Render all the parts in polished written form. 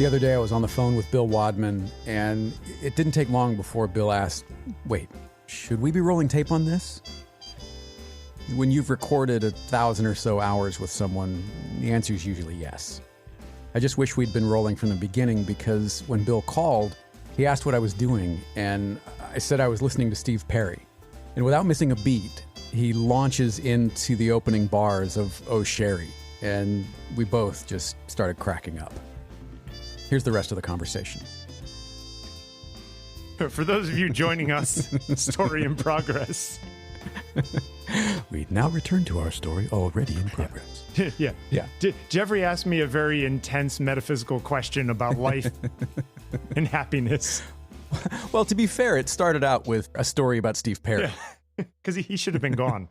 The other day I was on the phone with Bill Wadman, and it didn't take long before Bill asked, wait, should we be rolling tape on this? When you've recorded 1,000 or so hours with someone, the answer is usually yes. I just wish we'd been rolling from the beginning, because when Bill called, he asked what I was doing, and I said I was listening to Steve Perry. And without missing a beat, he launches into the opening bars of Oh Sherrie, and we both just started cracking up. Here's the rest of the conversation. For those of you joining us, story in progress. We now return to our story already in progress. Yeah. Jeffrey asked me a very intense metaphysical question about life and happiness. Well, to be fair, it started out with a story about Steve Perry. Because he should have been gone.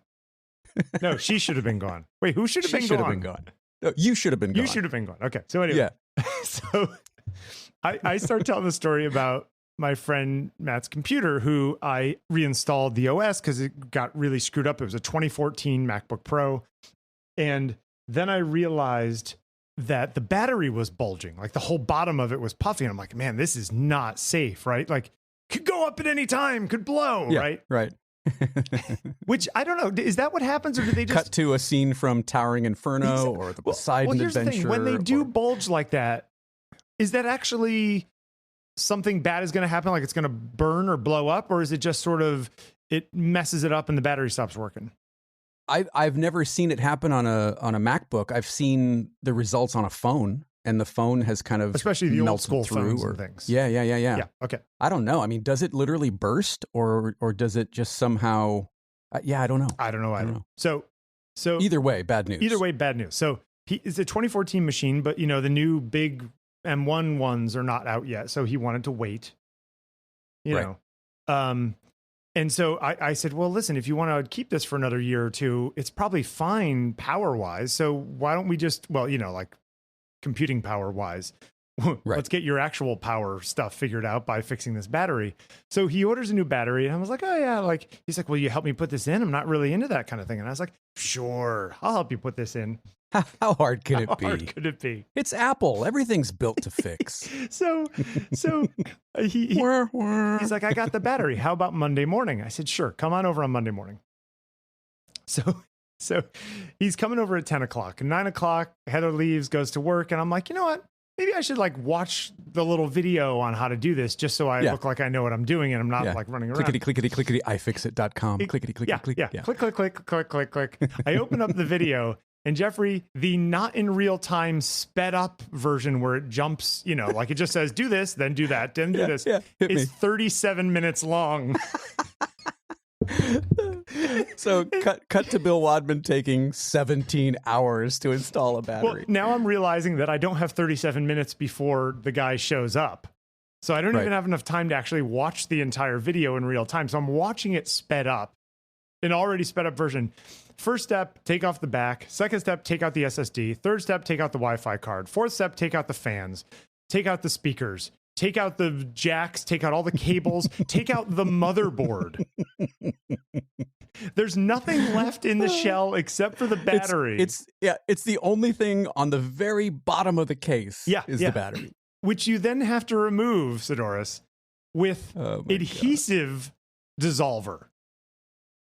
No, she should have been gone. Wait, who should have been gone? She should have been gone. No, you should have been gone. You should have been gone. Okay. So anyway. Yeah. So I start telling the story about my friend Matt's computer, who I reinstalled the OS because it got really screwed up. It was a 2014 MacBook Pro. And then I realized that the battery was bulging. Like the whole bottom of it was puffy. And I'm like, man, this is not safe, right? Like could go up at any time, could blow, right? Right. Which I don't know. Is that what happens, or do they just cut to a scene from Towering Inferno or the Poseidon here's Adventure? The thing. When they do bulge like that, is that actually something bad is going to happen? Like it's going to burn or blow up, or is it just sort of it messes it up and the battery stops working? I've never seen it happen on a MacBook. I've seen the results on a phone, and the phone has kind of especially the old school through phones and things. Yeah. Yeah. Okay. I don't know. I mean, does it literally burst, or does it just somehow? I don't know. I don't know. So either way, bad news. Either way, bad news. So it's a 2014 machine, but the new big M1 ones are not out yet. So he wanted to wait. You know. And so I said, well, listen, if you want to keep this for another year or two, it's probably fine power wise. So why don't we just, like computing power wise, let's get your actual power stuff figured out by fixing this battery. So he orders a new battery, and I was like, oh yeah. He's like, will you help me put this in? I'm not really into that kind of thing. And I was like, sure, I'll help you put this in. How hard can it be? How hard could it be? It's Apple. Everything's built to fix. So he's like, I got the battery. How about Monday morning? I said, sure, come on over on Monday morning. So he's coming over at 10 o'clock. And 9 o'clock, Heather leaves, goes to work. And I'm like, you know what? Maybe I should watch the little video on how to do this just so I look like I know what I'm doing and I'm not running around. Clickety, iFixit.com. Clickety, click. Yeah. Click. I open up the video, and Jeffrey, the not in real time sped up version where it jumps, it just says, do this, then do that, then do this, is 37 minutes long. So cut to Bill Wadman taking 17 hours to install a battery. Well, now I'm realizing that I don't have 37 minutes before the guy shows up. So I don't even have enough time to actually watch the entire video in real time. So I'm watching it sped up, an already sped up version. First step, take off the back. Second step, take out the SSD. Third step, take out the Wi-Fi card. Fourth step, take out the fans. Take out the speakers. Take out the jacks, take out all the cables, take out the motherboard. There's nothing left in the shell except for the battery. It's the only thing on the very bottom of the case is the battery. Which you then have to remove, Sidoris, with adhesive dissolver.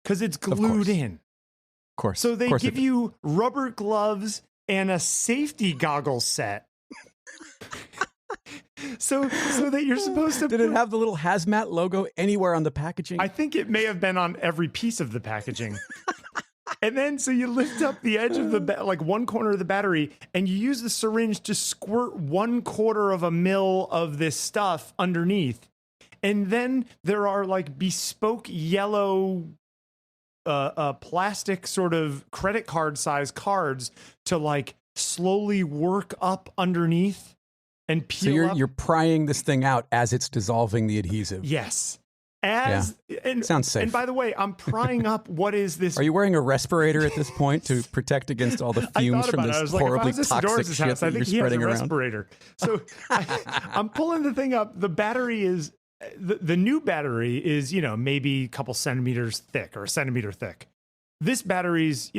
Because it's glued in. Of course. So they give you rubber gloves and a safety goggle set. So that you're supposed to... Did it have the little hazmat logo anywhere on the packaging? I think it may have been on every piece of the packaging. And then, so you lift up the edge of the, one corner of the battery, and you use the syringe to squirt 1/4 ml of this stuff underneath. And then there are bespoke yellow plastic sort of credit card size cards to slowly work up underneath. And peel so you're prying this thing out as it's dissolving the adhesive. Yes. Sounds safe. And by the way, I'm prying up what is this? Are you wearing a respirator at this point to protect against all the fumes from this horribly toxic shit that you're spreading around? Respirator. So I'm pulling the thing up. The battery is the new battery is maybe a couple centimeters thick or a centimeter thick. This battery's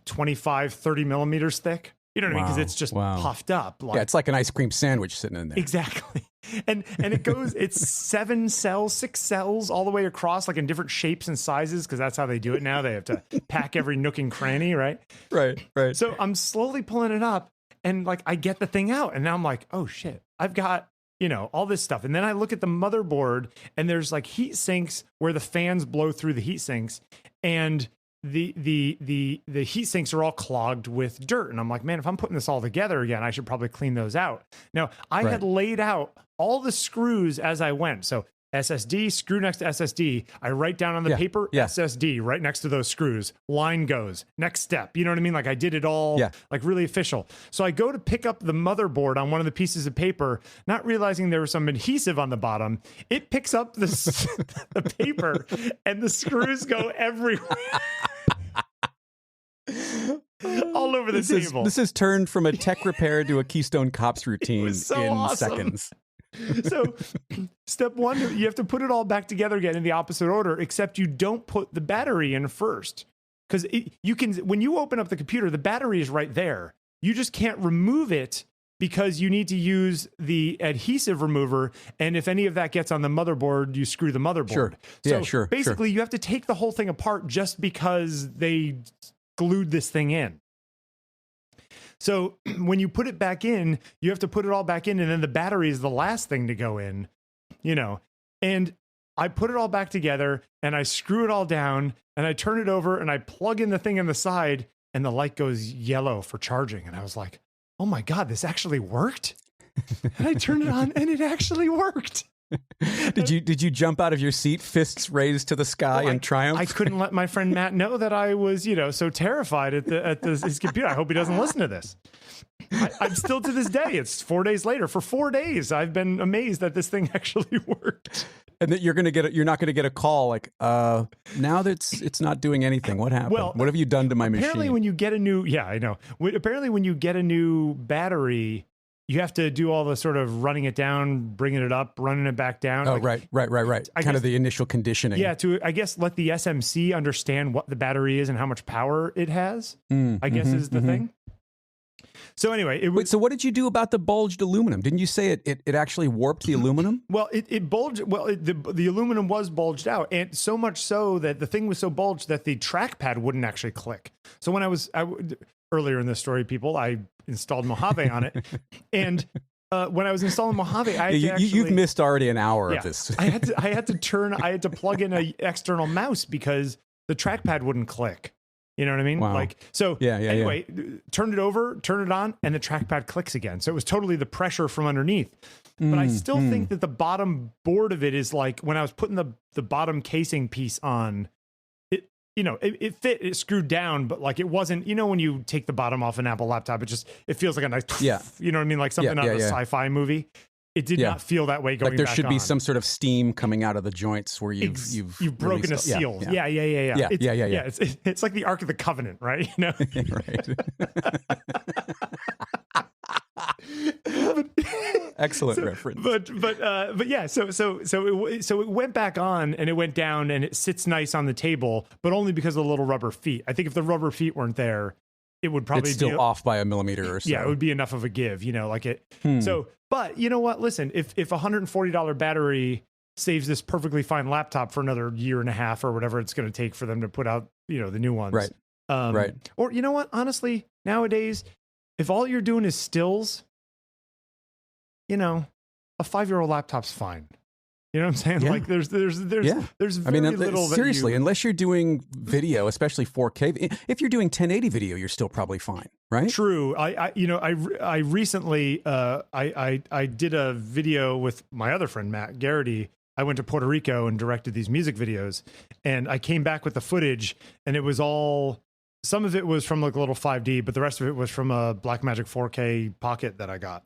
25, 30 millimeters thick. You know what I mean? Because it's just puffed up. Like, yeah, it's like an ice cream sandwich sitting in there. Exactly. And it's 6 cells all the way across, like in different shapes and sizes, because that's how they do it now. They have to pack every nook and cranny, right? Right. So I'm slowly pulling it up, and like I get the thing out, and now I'm like, oh shit, I've got, all this stuff. And then I look at the motherboard, and there's like heat sinks where the fans blow through the heat sinks, and the heat sinks are all clogged with dirt. And I'm like, man, if I'm putting this all together again, I should probably clean those out. Now, I had laid out all the screws as I went. So SSD, screw next to SSD. I write down on the paper, SSD right next to those screws. Line goes. Next step. You know what I mean? Like I did it all like really official. So I go to pick up the motherboard on one of the pieces of paper, not realizing there was some adhesive on the bottom. It picks up the paper and the screws go everywhere. All over the table. This has turned from a tech repair to a Keystone Cops routine in seconds. So step one, you have to put it all back together again in the opposite order, except you don't put the battery in first. Because when you open up the computer, the battery is right there. You just can't remove it because you need to use the adhesive remover. And if any of that gets on the motherboard, you screw the motherboard. So basically, you have to take the whole thing apart just because they glued this thing in. So when you put it back in, you have to put it all back in, and then the battery is the last thing to go in, and I put it all back together, and I screw it all down, and I turn it over, and I plug in the thing on the side, and the light goes yellow for charging. And I was like, oh my God, this actually worked. And I turned it on, and it actually worked. Did you jump out of your seat, fists raised to the sky in triumph? I couldn't let my friend Matt know that I was, so terrified at his computer. I hope he doesn't listen to this. I'm still to this day. It's 4 days later. For 4 days, I've been amazed that this thing actually worked. And that you're not going to get a call like, now that it's not doing anything. What happened? Well, what have you done to my machine? Apparently, when you get a new, I know. Apparently, when you get a new battery, you have to do all the sort of running it down, bringing it up, running it back down. Oh, right. Kind of the initial conditioning. Yeah, to, I guess, let the SMC understand what the battery is and how much power it has, I guess is the thing. So anyway, Wait, so what did you do about the bulged aluminum? Didn't you say it actually warped the aluminum? Well, it bulged. Well, the aluminum was bulged out, and so much so that the thing was so bulged that the trackpad wouldn't actually click. So when earlier in this story, I installed Mojave on it, and when I was installing Mojave, you've missed already an hour of this. I had to plug in an external mouse because the trackpad wouldn't click. You know what I mean? Wow. Anyway, turn it over, turn it on, and the trackpad clicks again. So it was totally the pressure from underneath. But I still think that the bottom board of it is like when I was putting the bottom casing piece on, it fit, it screwed down, but like it wasn't, when you take the bottom off an Apple laptop, it feels like a nice, you know what I mean? Like something out of a sci-fi movie. It did not feel that way going back on. Like there should be some sort of steam coming out of the joints where you've broken a seal. Yeah. It's like the Ark of the Covenant, right? Right. Excellent reference. But yeah. So it went back on and it went down and it sits nice on the table, but only because of the little rubber feet. I think if the rubber feet weren't there, it would probably it's still off by a millimeter or so. Yeah, it would be enough of a give, like it. So, but you know what? Listen, if $140 battery saves this perfectly fine laptop for another year and a half or whatever it's going to take for them to put out, the new ones. Right. Right. Or you know what? Honestly, nowadays, if all you're doing is stills, a 5-year-old laptop's fine. You know what I'm saying? Yeah. Like there's very little. Seriously, unless you're doing video, especially 4K, if you're doing 1080 video, you're still probably fine, right? True. I recently I did a video with my other friend Matt Garrity. I went to Puerto Rico and directed these music videos, and I came back with the footage, and it was all. Some of it was from like a little 5D, but the rest of it was from a Blackmagic 4K Pocket that I got.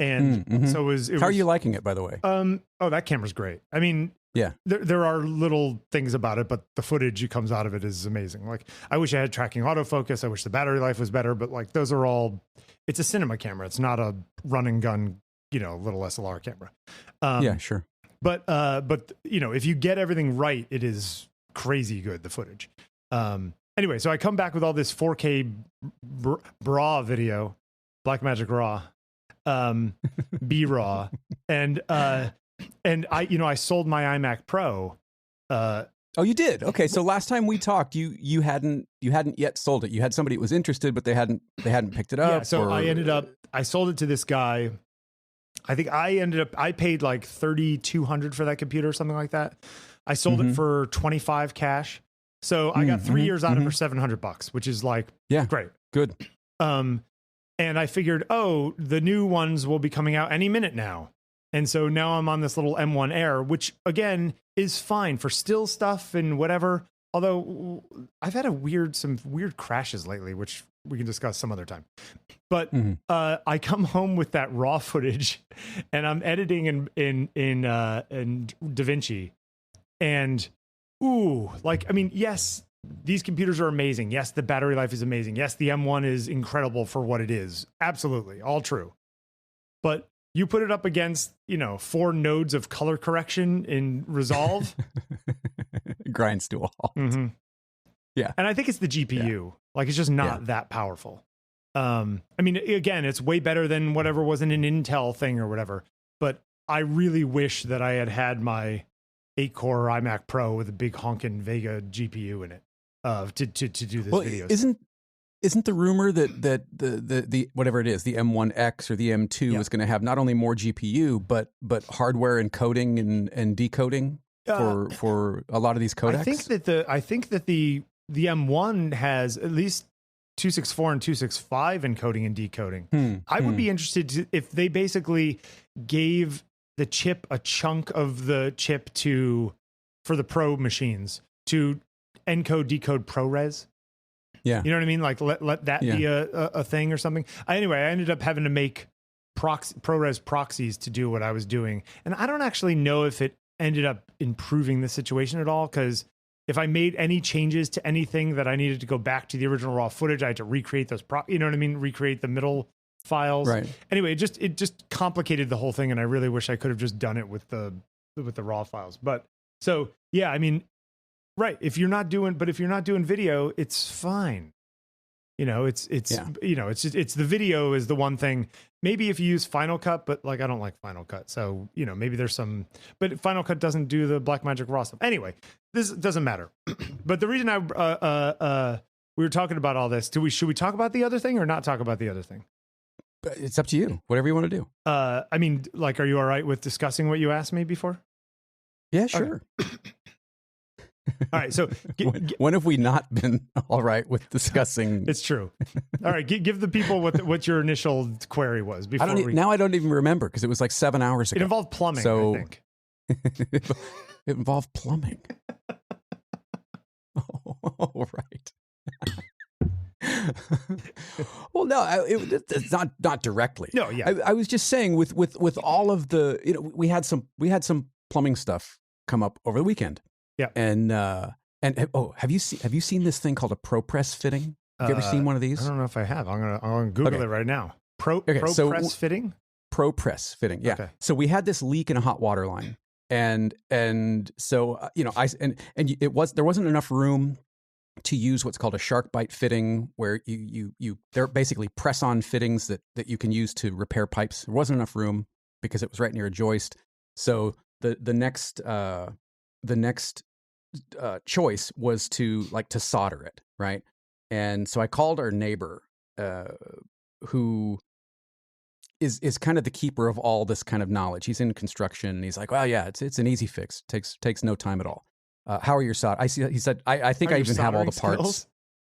And so it was. How are you liking it, by the way? That camera's great. I mean, there are little things about it, but the footage that comes out of it is amazing. Like, I wish I had tracking autofocus. I wish the battery life was better, but like those are all. It's a cinema camera. It's not a run and gun, little SLR camera. Yeah, sure. But if you get everything right, it is crazy good. The footage. Anyway, so I come back with all this 4K bra video. Blackmagic Raw, B Raw, and I sold my iMac Pro. Oh, you did? Okay, so last time we talked, you hadn't yet sold it. You had somebody that was interested, but they hadn't picked it up. Yeah, so I sold it to this guy. I think I paid like $3,200 for that computer or something like that. I sold it for $25 cash. So I got 3 years out of it for $700, which is like, great. Good. And I figured, the new ones will be coming out any minute now. And so now I'm on this little M1 Air, which again is fine for still stuff and whatever. Although I've had some weird crashes lately, which we can discuss some other time. But I come home with that raw footage, and I'm editing in DaVinci, and yes, these computers are amazing. Yes, the battery life is amazing. Yes, the M1 is incredible for what it is. Absolutely, all true. But you put it up against, 4 nodes of color correction in Resolve. Grinds to a halt. Mm-hmm. Yeah. And I think it's the GPU. Like, it's just not that powerful. Again, it's way better than whatever was in an Intel thing or whatever. But I really wish that I had my 8-core iMac Pro with a big honkin' Vega GPU in it to do this video. Isn't the rumor that the whatever it is, the M1X or the M2 is going to have not only more GPU but hardware encoding and decoding for a lot of these codecs? I think that the M1 has at least 264 and 265 encoding and decoding. I would be interested if they basically gave the chip a chunk of the chip for the Pro machines to encode decode ProRes. Yeah. You know what I mean? Like let that be a thing or something. Anyway, I ended up having to make ProRes proxies to do what I was doing. And I don't actually know if it ended up improving the situation at all, because if I made any changes to anything that I needed to go back to the original raw footage, I had to recreate those recreate the middle files. Right. Anyway, it just complicated the whole thing, and I really wish I could have just done it with the raw files. But so yeah, right. If you're not doing video, it's fine. It's the video is the one thing. Maybe if you use Final Cut, but like I don't like Final Cut, so maybe there's some. But Final Cut doesn't do the Blackmagic Raw stuff. Anyway, this doesn't matter. But the reason we were talking about all this, should we talk about the other thing or not talk about the other thing? It's up to you. Whatever you want to do. Are you all right with discussing what you asked me before? Yeah, sure. Okay. All right, so when have we not been all right with discussing? It's true. All right, give the people what your initial query was. Before now I don't even remember, because it was like 7 hours ago. It involved plumbing, I think. It involved plumbing. Oh, right. Well, no, it's not directly. No, yeah. I was just saying with all of the, we had some plumbing stuff come up over the weekend. Yeah. And have you seen this thing called a ProPress fitting? Have you ever seen one of these? I don't know if I have. I'm gonna Google it right now. ProPress fitting? ProPress fitting. Yeah. Okay. So we had this leak in a hot water line. And so there wasn't enough room to use what's called a shark bite fitting, where they're basically press on fittings that you can use to repair pipes. There wasn't enough room because it was right near a joist. So the next choice was to solder it, right? And so I called our neighbor, who is kind of the keeper of all this kind of knowledge. He's in construction, and he's like, well, yeah, it's an easy fix. Takes no time at all. How are your solder? He said, I think I even have all the parts. Skills?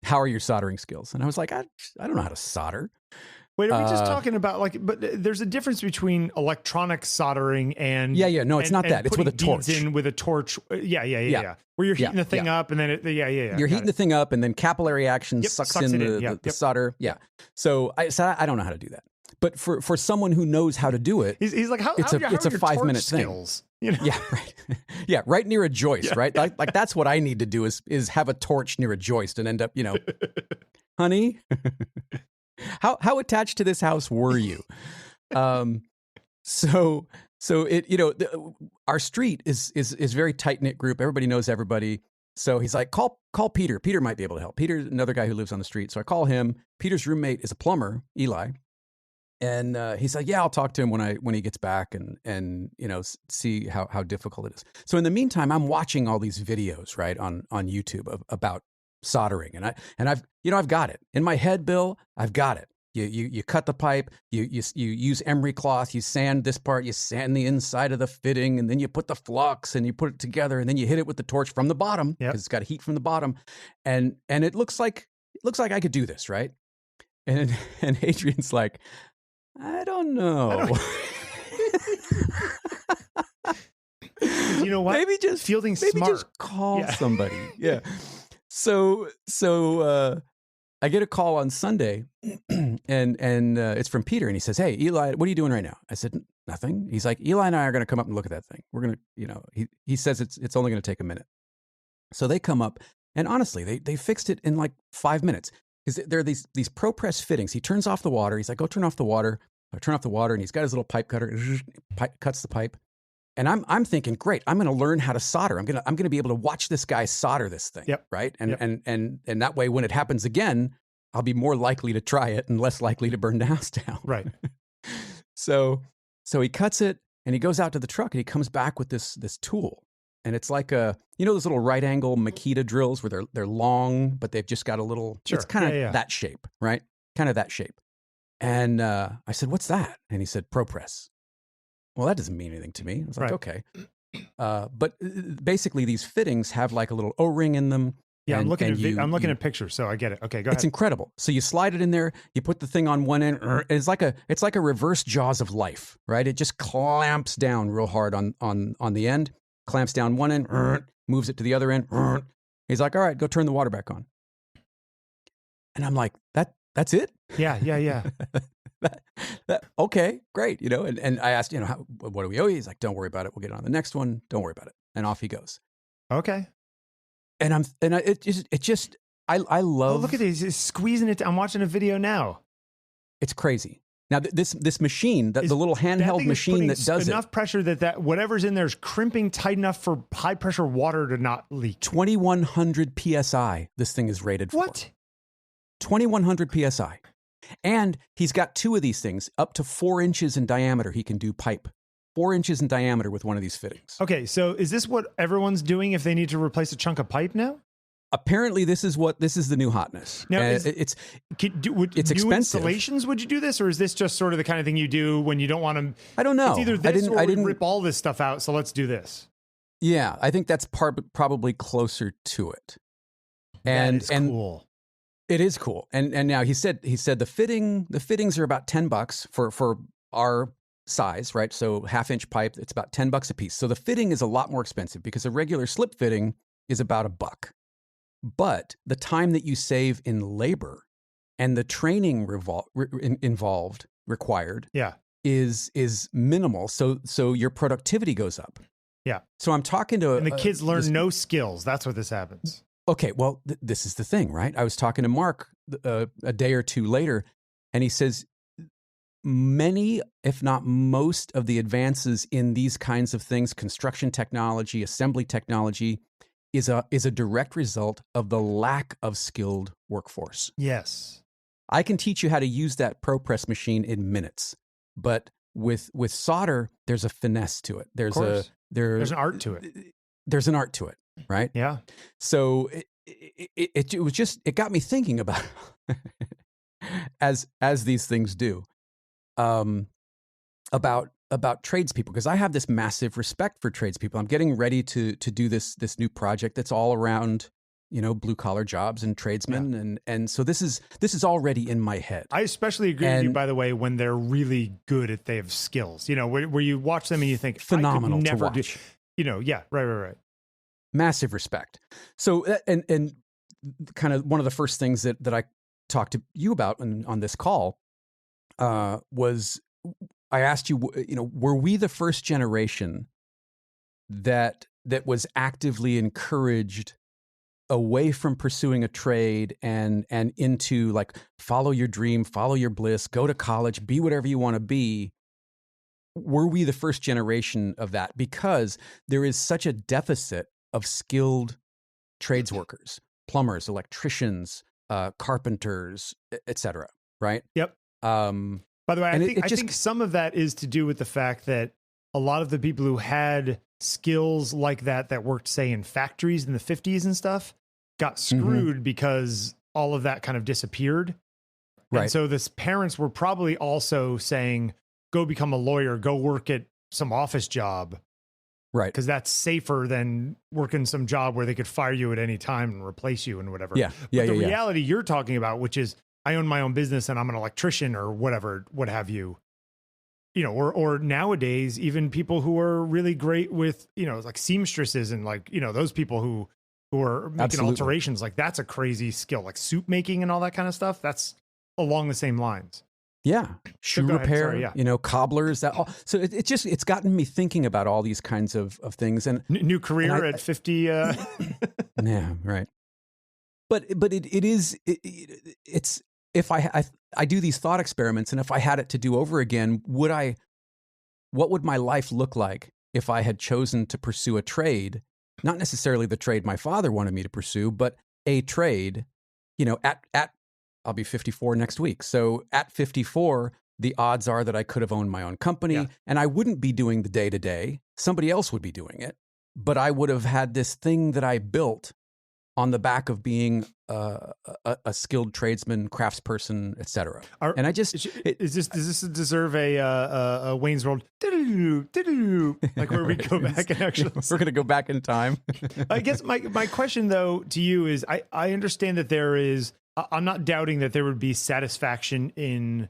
How are your soldering skills? And I was like, I don't know how to solder. Wait, are we just talking about but there's a difference between electronic soldering and no, it's not that. It's with a torch. In with a torch. Yeah. Where you're heating the thing up, and then you're heating the thing up, and then capillary action sucks in the solder. Yeah. So I said, I don't know how to do that. But for someone who knows how to do it, he's like, it's a 5-minute thing. Yeah, right. Yeah, right near a joist, right? Like that's what I need to do is have a torch near a joist and end up, honey, how attached to this house were you? So it, our street is very tight knit group. Everybody knows everybody. So he's like, call Peter. Peter might be able to help. Peter's another guy who lives on the street. So I call him. Peter's roommate is a plumber, Eli. And he's like, yeah, I'll talk to him when he gets back and see how difficult it is. So in the meantime, I'm watching all these videos, right, on YouTube about soldering, and I've got it in my head, Bill. I've got it. You cut the pipe, you use emery cloth, you sand this part, you sand the inside of the fitting, and then you put the flux and you put it together, and then you hit it with the torch from the bottom because it's got heat from the bottom, and it looks like I could do this, right? And Adrian's like, I don't know. You know what? Maybe just call somebody. Yeah. So I get a call on Sunday, and it's from Peter, and he says, "Hey, Eli, what are you doing right now?" I said, "Nothing." He's like, "Eli and I are going to come up and look at that thing. We're going to, he says it's only going to take a minute." So they come up, and honestly, they fixed it in like 5 minutes because there are these ProPress fittings. He turns off the water. He's like, "Go turn off the water." I turn off the water, and he's got his little pipe cutter, cuts the pipe. And I'm thinking, great, I'm going to learn how to solder. I'm going to be able to watch this guy solder this thing, right? And that way, when it happens again, I'll be more likely to try it and less likely to burn the house down. Right. So he cuts it, and he goes out to the truck, and he comes back with this tool, and it's like those little right angle Makita drills where they're long, but they've just got a little. Sure. It's kind of that shape, right? Kind of that shape. And I said, "What's that?" And he said, "ProPress." Well, that doesn't mean anything to me. I was like, okay. But basically, these fittings have like a little O-ring in them. Yeah, I'm looking at pictures, so I get it. Okay, go ahead. It's incredible. So you slide it in there, you put the thing on one end. It's like a reverse Jaws of life, right? It just clamps down real hard on the end, clamps down one end, moves it to the other end. He's like, all right, go turn the water back on. And I'm like, that's it? Yeah. Okay, great. And I asked, what do we owe you? He's like, don't worry about it. We'll get on the next one. Don't worry about it. And off he goes. Okay. And I love. Oh, look at this. He's squeezing it. I'm watching a video now. It's crazy. Now this machine, the little handheld machine that does enough pressure that whatever's in there is crimping tight enough for high pressure water to not leak. 2,100 PSI. This thing is rated for. What? 2,100 PSI. And he's got two of these things up to 4 inches in diameter. He can do pipe 4 inches in diameter with one of these fittings. Okay. So is this what everyone's doing if they need to replace a chunk of pipe now? Apparently this is the new hotness. Now, it's new expensive. Installations, would you do this? Or is this just sort of the kind of thing you do when you don't want to? I don't know. It's either this I didn't rip all this stuff out. So let's do this. Yeah. I think that's probably closer to it. That is cool. It is cool. And now he said the fittings are about $10 for our size, right? So 1/2-inch pipe, it's about $10 a piece. So the fitting is a lot more expensive because a regular slip fitting is about $1. But the time that you save in labor and the training required is minimal. So your productivity goes up. Yeah. So I'm talking to and the kids learn no skills. That's what this happens. Okay, well, this is the thing, right? I was talking to Mark a day or two later, and he says many, if not most, of the advances in these kinds of things, construction technology, assembly technology, is a direct result of the lack of skilled workforce. Yes. I can teach you how to use that ProPress machine in minutes, but with solder, there's a finesse to it. There's an art to it. There's an art to it. Right? Yeah. So it got me thinking about as these things do, about tradespeople, because I have this massive respect for tradespeople. I'm getting ready to do this new project that's all around, blue collar jobs and tradesmen, and so this is already in my head. I especially agree with you, by the way, when they're really good they have skills. Where you watch them and you think phenomenal I could never to watch. Right. Massive respect. So, and kind of one of the first things that I talked to you about on this call was I asked you, were we the first generation that was actively encouraged away from pursuing a trade and into like follow your dream, follow your bliss, go to college, be whatever you want to be? Were we the first generation of that? Because there is such a deficit of skilled trades workers, plumbers, electricians, carpenters, etc. Right? Yep. By the way, And I think some of that is to do with the fact that a lot of the people who had skills like that worked, say, in factories in the 50s and stuff, got screwed because all of that kind of disappeared. Right. And so the parents were probably also saying, go become a lawyer, go work at some office job. Right. Because that's safer than working some job where they could fire you at any time and replace you and whatever. Yeah. But the reality you're talking about, which is I own my own business and I'm an electrician or whatever, what have you, you know, or nowadays, even people who are really great with, you know, like seamstresses and like, you know, those people who are making alterations, like that's a crazy skill, like suit making and all that kind of stuff. That's along the same lines. Yeah. Shoe repair, Sorry, yeah. you know, cobblers. So it's gotten me thinking about all these kinds of things. And new career at 50. Yeah, right. But it's if I do these thought experiments, and if I had it to do over again, what would my life look like if I had chosen to pursue a trade, not necessarily the trade my father wanted me to pursue, but a trade, you know, at I'll be 54 next week. So at 54, the odds are that I could have owned my own company and I wouldn't be doing the day-to-day. Somebody else would be doing it, but I would have had this thing that I built on the back of being a skilled tradesman, craftsperson, etc. And I just does this deserve a Wayne's World like where we go back and actually we're going to go back in time. I guess my question though to you is I understand that there is. I'm not doubting that there would be satisfaction in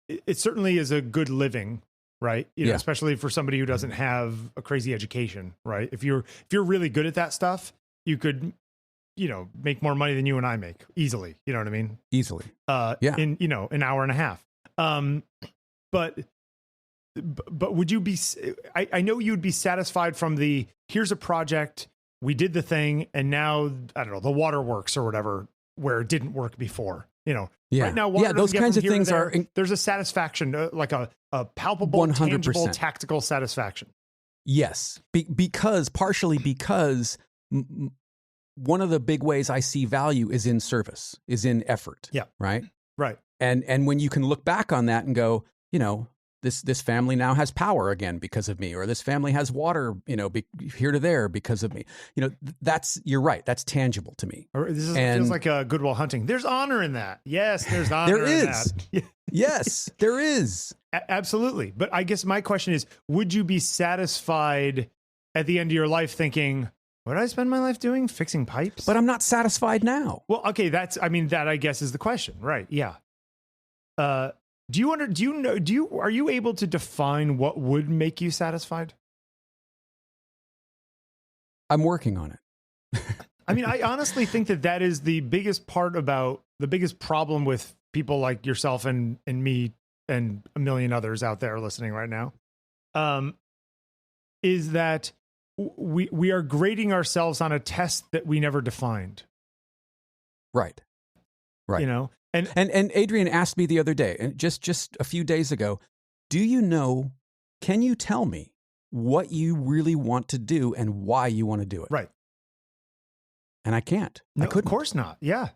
it. Certainly is a good living, right? You know, especially for somebody who doesn't have a crazy education, right? If you're really good at that stuff, you could, you know, make more money than you and I make easily. You know what I mean? Easily. In, you know, an hour and a half. But would you be, I know you'd be satisfied from here's a project, we did the thing, and now, I don't know, the waterworks or whatever, where it didn't work before, you know. Right now, those kinds of things there's a satisfaction, like a palpable, 100%. Tangible, tactical satisfaction. Yes, partially because one of the big ways I see value is in service, is in effort. Yeah. Right. And when you can look back on that and go, you know, this family now has power again because of me, or this family has water, you know, here to there because of me. You know, you're right. That's tangible to me. Feels like a Good Will Hunting. There's honor in that. Yes, there's honor in that. Yes, there is. Absolutely. But I guess my question is, would you be satisfied at the end of your life thinking, what did I spend my life doing? Fixing pipes? But I'm not satisfied now. Well, okay, that I guess is the question, right? Yeah. Are you able to define what would make you satisfied? I'm working on it. I mean, I honestly think that is the biggest problem with people like yourself and me and a million others out there listening right now, is that we are grading ourselves on a test that we never defined. Right. You know? And Adrian asked me the other day, and just a few days ago, can you tell me what you really want to do and why you want to do it? Right. And I can't. No, I couldn't. Of course not. Yeah.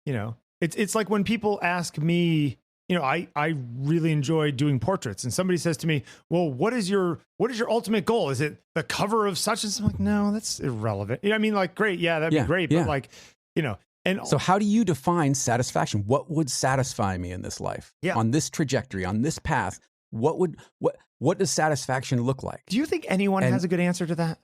You know, it's like when people ask me, you know, I really enjoy doing portraits, and somebody says to me, well, what is your ultimate goal? Is it the cover of such and such? I'm like, no, that's irrelevant. You know what I mean? Like, great. Yeah, that'd be great. But like, you know, and so how do you define satisfaction? What would satisfy me in this life? Yeah. On this trajectory, on this path, what does satisfaction look like? Do you think anyone has a good answer to that?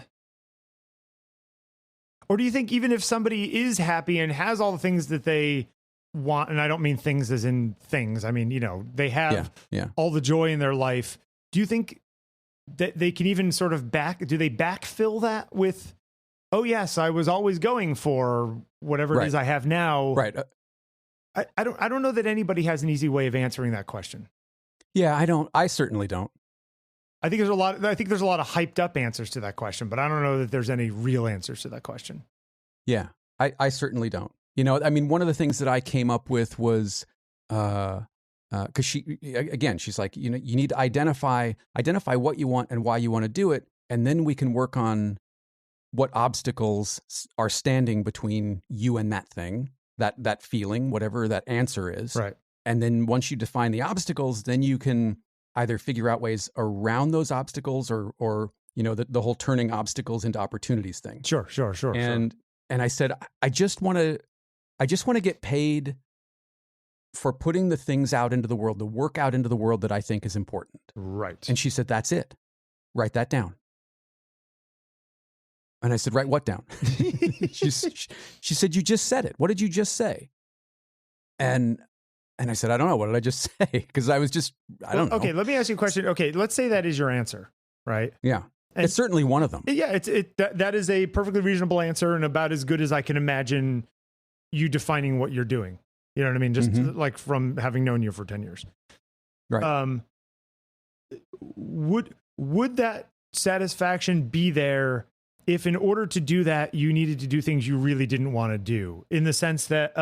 Or do you think even if somebody is happy and has all the things that they want, and I don't mean things as in things, I mean, you know, they have all the joy in their life, do you think that they can even sort of backfill that with, oh yes, I was always going for whatever it is I have now. Right. I don't know that anybody has an easy way of answering that question. Yeah, I certainly don't. I think there's a lot of hyped up answers to that question, but I don't know that there's any real answers to that question. Yeah, I certainly don't. You know, I mean, one of the things that I came up with was, because she's like, you know, you need to identify what you want and why you want to do it, and then we can work on what obstacles are standing between you and that thing, that feeling, whatever that answer is. Right. And then once you define the obstacles, then you can either figure out ways around those obstacles or the whole turning obstacles into opportunities thing. Sure. And I said, I just want to get paid for putting the things out into the world, the work out into the world that I think is important. Right. And she said, that's it. Write that down. And I said, write what down? she said, you just said it. What did you just say? And I said, I don't know. What did I just say? Because I don't know. Okay, let me ask you a question. Okay, let's say that is your answer, right? Yeah. And it's certainly one of them. Yeah, that is a perfectly reasonable answer and about as good as I can imagine you defining what you're doing. You know what I mean? Just like from having known you for 10 years. Right. Would that satisfaction be there if in order to do that, you needed to do things you really didn't want to do? In the sense that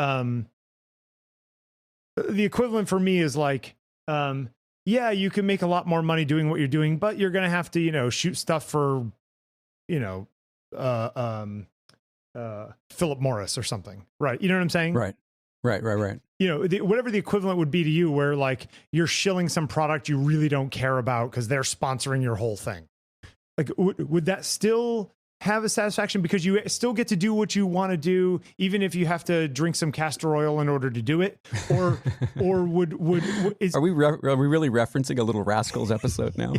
the equivalent for me is like, yeah, you can make a lot more money doing what you're doing, but you're going to have to, shoot stuff for, Philip Morris or something. Right. You know what I'm saying? Right. Whatever the equivalent would be to you, where like you're shilling some product you really don't care about because they're sponsoring your whole thing. Like, would that still have a satisfaction because you still get to do what you want to do, even if you have to drink some castor oil in order to do it? Or are we really referencing a Little Rascals episode now?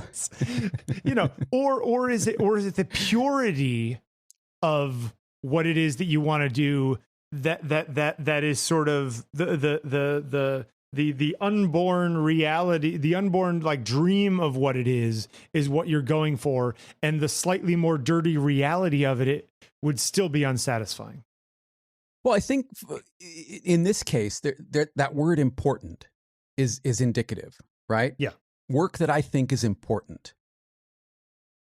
Or is it the purity of what it is that you want to do that is sort of the unborn reality, the unborn like dream of what it is what you're going for, and the slightly more dirty reality of it would still be unsatisfying. Well, I think in this case, that word important is indicative, right? Yeah. Work that I think is important.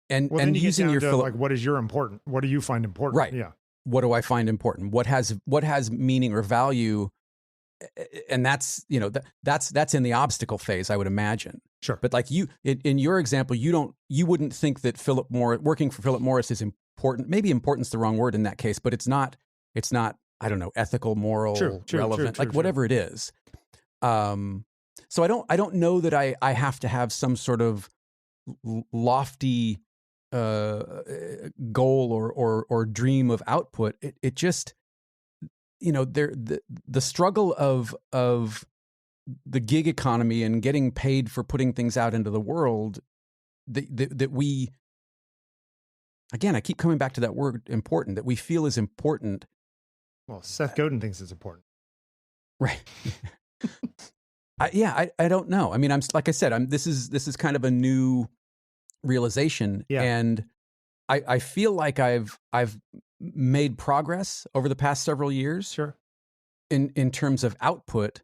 And then you using get down your to, like, what is your important? What do you find important? Right. Yeah. What do I find important? What has meaning or value? And that's in the obstacle phase, I would imagine. Sure. But like in your example, you wouldn't think that working for Philip Morris is important. Maybe important's the wrong word in that case, but it's not, I don't know, ethical, moral, relevant, whatever it is. So I don't know that I have to have some sort of lofty goal or dream of output. It just, the struggle of the gig economy and getting paid for putting things out into the world that we, again, I keep coming back to that word important, that we feel is important. Well, Seth Godin thinks it's important. Right. I don't know. I mean, this is kind of a new realization. Yeah. And I feel like I've made progress over the past several years. Sure. In terms of output,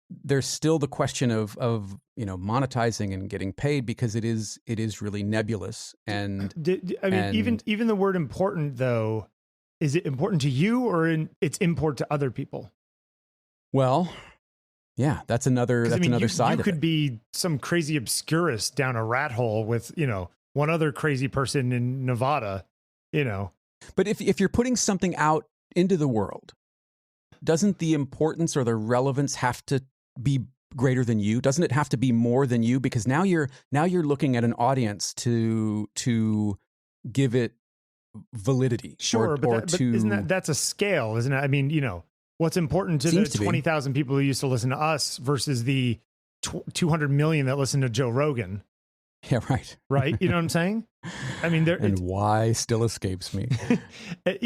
there's still the question of monetizing and getting paid, because it is really nebulous. And even the word important, though, is it important to you or it's import to other people? Well, yeah, that's another side of it. You could be some crazy obscurist down a rat hole with, one other crazy person in Nevada, But if you're putting something out into the world, doesn't the importance or the relevance have to be greater than you? Doesn't it have to be more than you? Because now you're looking at an audience to give it validity. Sure, but that's a scale, isn't it? I mean, what's important to the 20,000 people who used to listen to us versus the 200 million that listen to Joe Rogan. Yeah, right. Right. You know what I'm saying? I mean, why still escapes me. That's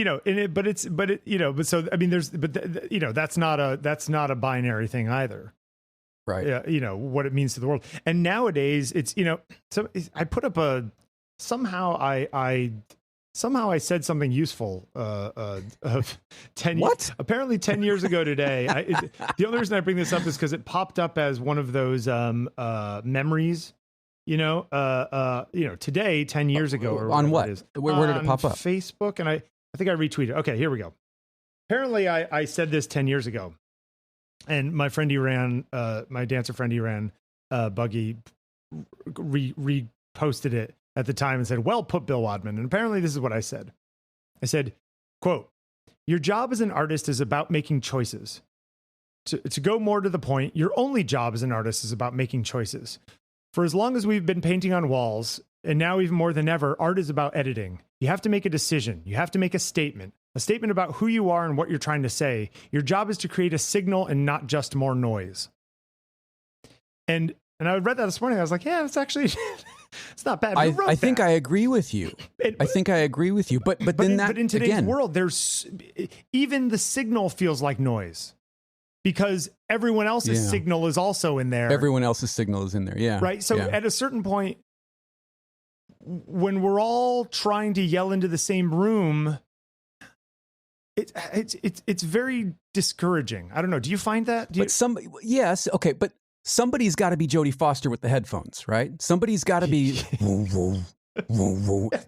not a binary thing either. Right. Yeah. What it means to the world. And nowadays it's, so I put up somehow I said something useful of 10 years. Apparently 10 years ago today. The only reason I bring this up is because it popped up as one of those memories. Today, 10 years ago. Or on what? It is. Where did it pop up? Facebook, and I think I retweeted. Okay, here we go. Apparently, I said this 10 years ago, and my friend Iran, my dancer friend Iran, Buggy, reposted it at the time and said, "Well put, Bill Wadman." And apparently, this is what I said. I said, quote, "Your job as an artist is about making choices. to go more to the point, your only job as an artist is about making choices. For as long as we've been painting on walls, and now even more than ever, art is about editing. You have to make a decision. You have to make a statement about who you are and what you're trying to say. Your job is to create a signal and not just more noise. And I read that this morning. I was like, yeah, it's actually, it's not bad. I think I agree with you. But in today's world, there's even the signal feels like noise because everyone else's signal is also in there. Everyone else's signal is in there. Yeah. Right. So at a certain point, when we're all trying to yell into the same room, it's very discouraging. I don't know. Do you find that? Yes. Okay. But somebody's got to be Jodie Foster with the headphones, right? Somebody's got to be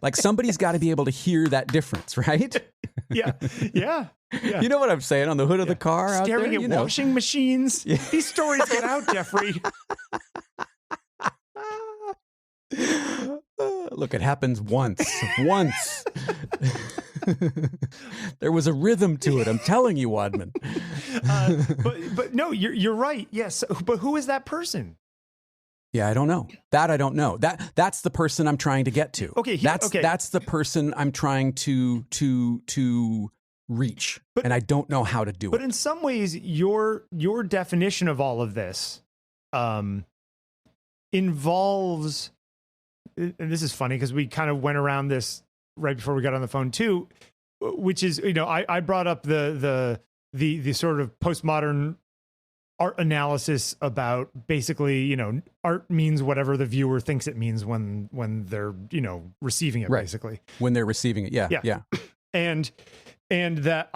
like somebody's got to be able to hear that difference, right? Yeah. You know what I'm saying? On the hood of the car, staring out there, at washing machines. Yeah. These stories get out, Jeffrey. Look, it happens once. There was a rhythm to it. I'm telling you, Wadman. But no, you're right. Yes, but who is that person? Yeah, I don't know. I don't know. That's the person I'm trying to get to. Okay, that's the person I'm trying to reach, and I don't know how to do it. But in some ways, your definition of all of this involves. And this is funny because we kind of went around this right before we got on the phone too, which is, I brought up the sort of postmodern art analysis about basically, art means whatever the viewer thinks it means when they're, receiving it, right. Basically. When they're receiving it. Yeah. And that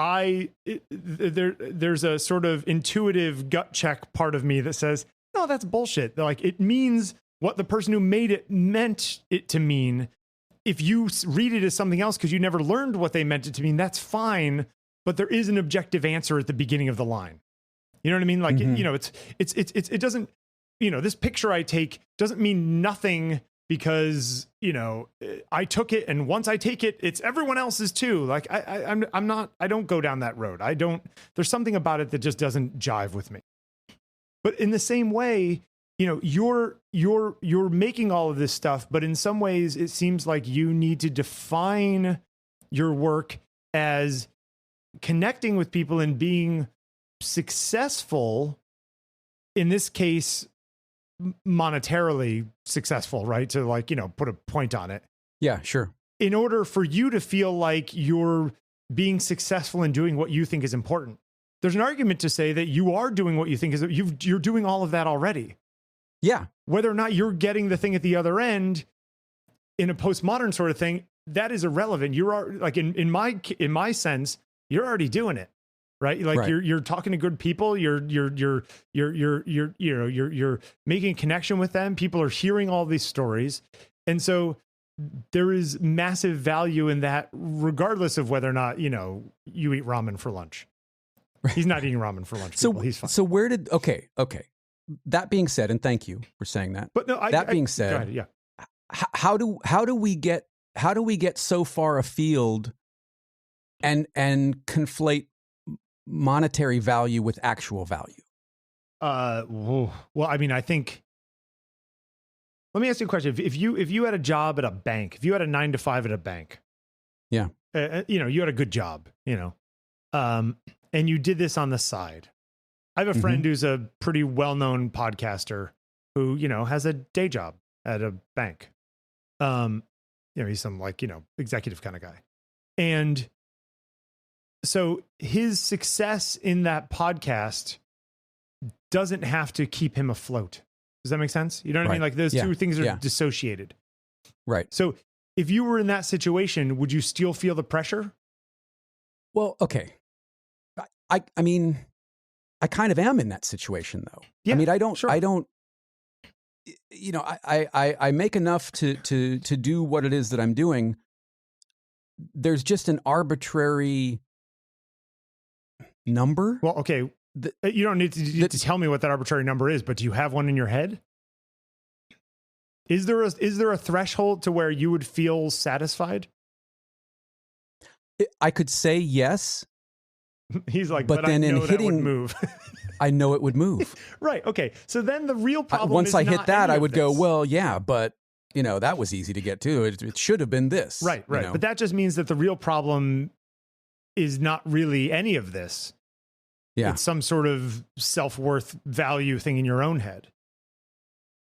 there's a sort of intuitive gut check part of me that says, no, that's bullshit. Like it means what the person who made it meant it to mean. If you read it as something else because you never learned what they meant it to mean, that's fine. But there is an objective answer at the beginning of the line. You know what I mean? Like, it doesn't, this picture I take doesn't mean nothing because, I took it. And once I take it, it's everyone else's too. Like I don't go down that road. There's something about it that just doesn't jive with me. But in the same way, you're making all of this stuff, but in some ways it seems like you need to define your work as connecting with people and being successful, in this case, monetarily successful, right? To put a point on it. Yeah, sure. In order for you to feel like you're being successful in doing what you think is important. There's an argument to say that you are doing what you think is, you're doing all of that already. Yeah. Whether or not you're getting the thing at the other end in a postmodern sort of thing, that is irrelevant. You're like in my sense, you're already doing it, right? Like you're talking to good people. You're making a connection with them. People are hearing all these stories, and so there is massive value in that, regardless of whether or not you eat ramen for lunch. He's not eating ramen for lunch. So he's fine. So okay. That being said, and thank you for saying that. But no, that being said, go ahead, yeah. How do we get so far afield and conflate monetary value with actual value? Well, I mean, I think. Let me ask you a question. If you had a job at a bank, if you had a 9 to 5 at a bank, yeah, you had a good job, and you did this on the side. I have a friend who's a pretty well-known podcaster who, has a day job at a bank. He's some executive kind of guy. And so his success in that podcast doesn't have to keep him afloat. Does that make sense? You know what I mean? Like those two things are dissociated. Right. So if you were in that situation, would you still feel the pressure? Well, okay. I mean, I kind of am in that situation though. Yeah, I mean, I make enough to do what it is that I'm doing. There's just an arbitrary number. Well, okay. You don't need to tell me what that arbitrary number is, but do you have one in your head? Is there a threshold to where you would feel satisfied? I could say yes. He's like, but then I know in hitting, that would move. I know it would move. Right. Okay. So then the real problem once is I not hit that, any I of would this. go, well, yeah, but that was easy to get to. It should have been this. Right. But that just means that the real problem is not really any of this. Yeah. It's some sort of self-worth value thing in your own head.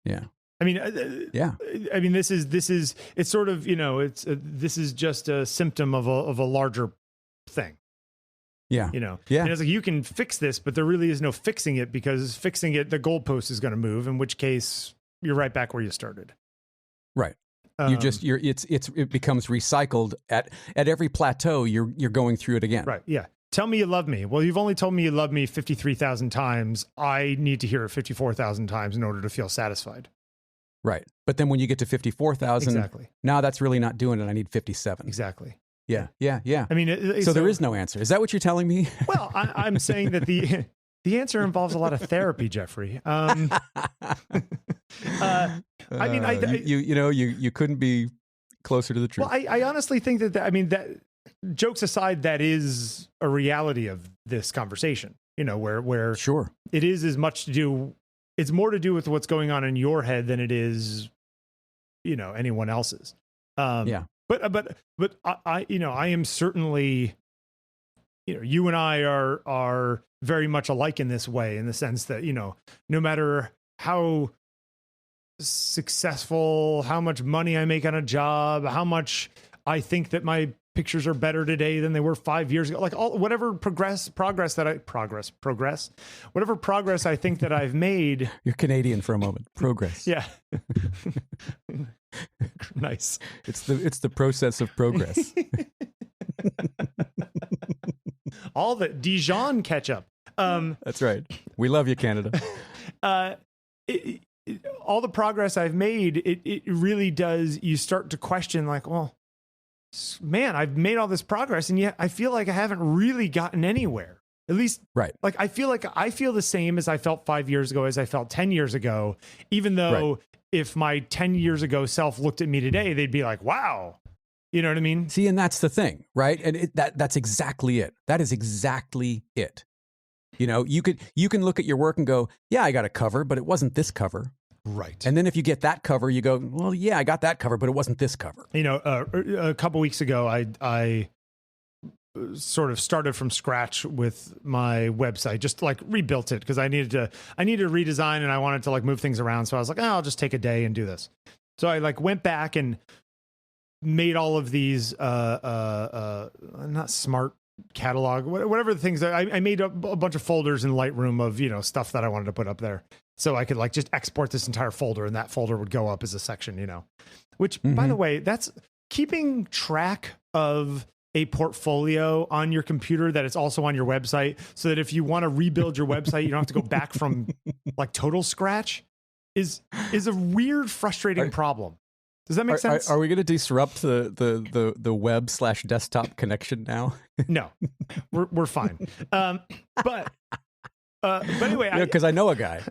Yeah. I mean, yeah. I mean, this is it's sort of, this is just a symptom of a larger thing. Yeah. Yeah. And it's like, you can fix this, but there really is no fixing it, because fixing it, the goalpost is going to move, in which case you're right back where you started. Right. It becomes recycled at every plateau. You're going through it again. Right. Yeah. Tell me you love me. Well, you've only told me you love me 53,000 times. I need to hear it 54,000 times in order to feel satisfied. Right. But then when you get to 54,000, exactly. Now that's really not doing it. I need 57. Exactly. Yeah. I mean, so there is no answer. Is that what you're telling me? Well, I'm saying that the answer involves a lot of therapy, Jeffrey. I mean, you couldn't be closer to the truth. Well, I honestly think that jokes aside, that is a reality of this conversation. Where sure, it is as much to do. It's more to do with what's going on in your head than it is, anyone else's. Yeah. But I am certainly, you and I are very much alike in this way, in the sense that, no matter how successful, how much money I make on a job, how much I think that my pictures are better today than they were 5 years ago, like whatever progress I think that I've made. You're Canadian for a moment. Progress. Yeah. Nice. It's the process of progress. All the Dijon ketchup. That's right. We love you, Canada. All the progress I've made, it really does. You start to question, like, well, man, I've made all this progress, and yet I feel like I haven't really gotten anywhere. At least, right. Like, I feel the same as I felt 5 years ago, as I felt 10 years ago, even though if my 10 years ago self looked at me today, they'd be like, wow. You know what I mean? See, and that's the thing, right? And that's exactly it. That is exactly it. You can look at your work and go, yeah, I got a cover, but it wasn't this cover. Right. And then if you get that cover, you go, well, yeah, I got that cover, but it wasn't this cover. A couple weeks ago, I sort of started from scratch with my website, just like rebuilt it, because I needed to redesign, and I wanted to like move things around. So I was like, I'll just take a day and do this. So I like went back and made all of these, not smart catalog, whatever the things that I made a bunch of folders in Lightroom of, stuff that I wanted to put up there. So I could like just export this entire folder, and that folder would go up as a section, which by the way, that's keeping track of a portfolio on your computer that it's also on your website, so that if you want to rebuild your website, you don't have to go back from like total scratch is a weird, frustrating problem. Does that make sense? Are we going to disrupt the web/desktop connection now? No, we're fine. But anyway, because I know a guy.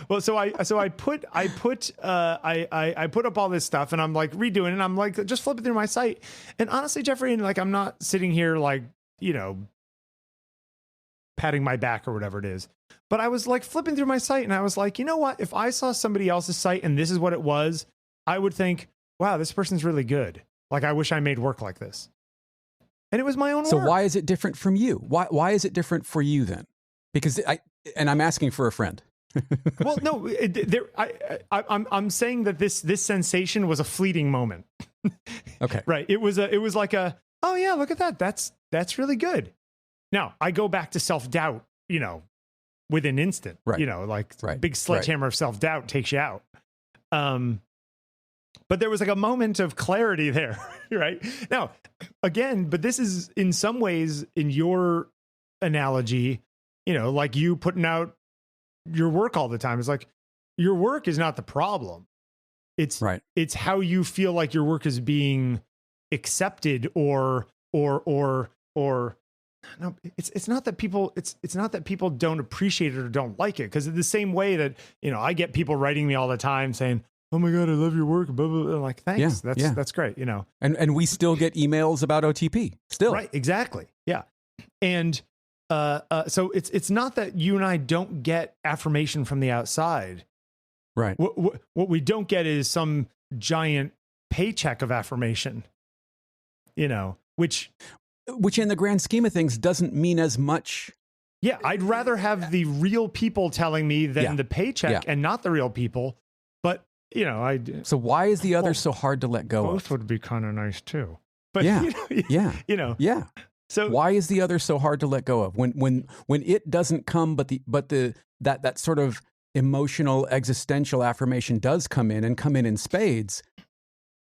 Well, so I put up all this stuff, and I'm like redoing it, and I'm like just flipping through my site, and honestly, Jeffrey, and like I'm not sitting here like patting my back or whatever it is, but I was like flipping through my site, and I was like, you know what? If I saw somebody else's site and this is what it was, I would think, wow, this person's really good. Like, I wish I made work like this. And it was my own work. So why is it different from you? Why is it different for you then? Because I'm asking for a friend. Well, no, I'm saying that this sensation was a fleeting moment. Okay. Right. It was like oh yeah, look at that. That's really good. Now I go back to self-doubt, within an instant, right. Big sledgehammer of self-doubt takes you out. But there was like a moment of clarity there, right? Now, again, but this is in some ways, in your analogy, like you putting out your work all the time. It's like your work is not the problem. It's right. It's how you feel like your work is being accepted or no, it's not that people it's not that people don't appreciate it or don't like it, because in the same way that I get people writing me all the time saying, oh my God, I love your work, blah, blah, blah. I'm like, thanks, that's great, and we still get emails about OTP still, right? Exactly, yeah. And so it's not that you and I don't get affirmation from the outside. Right. What we don't get is some giant paycheck of affirmation, which in the grand scheme of things doesn't mean as much. Yeah, I'd rather have the real people telling me than the paycheck and not the real people. But, So why is the other so hard to let go of? Both would be kind of nice too. But, So why is the other so hard to let go of? When it doesn't come, but that sort of emotional existential affirmation does come in spades,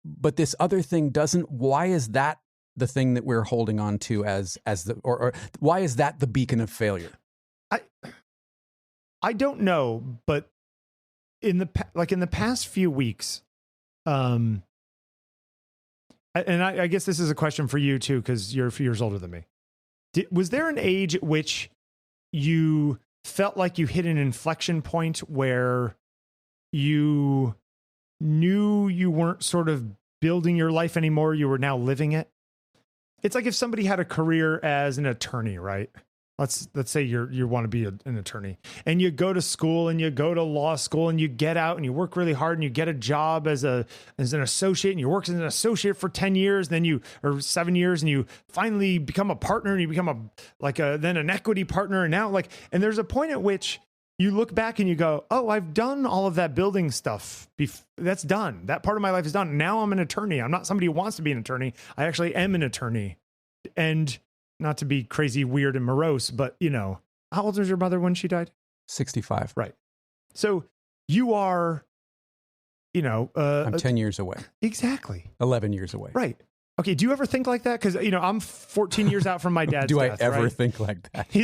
but this other thing doesn't. Why is that the thing that we're holding on to as or why is that the beacon of failure? I don't know, but in the past few weeks, and I guess this is a question for you too, because you're a few years older than me. Was there an age at which you felt like you hit an inflection point where you knew you weren't sort of building your life anymore, you were now living it? It's like if somebody had a career as an attorney, right? Let's say you want to be an attorney, and you go to school and you go to law school and you get out and you work really hard and you get a job as an associate, and you work as an associate for 10 years, or 7 years, and you finally become a partner, and you become then an equity partner. And now and there's a point at which you look back and you go, oh, I've done all of that building stuff. That's done. That part of my life is done. Now I'm an attorney. I'm not somebody who wants to be an attorney. I actually am an attorney. And not to be crazy, weird, and morose, but how old was your mother when she died? 65. Right. So you are, I'm 10 years away. Exactly. 11 years away. Right. Okay. Do you ever think like that? Because I'm 14 years out from my dad's Do death, I ever right? think like that?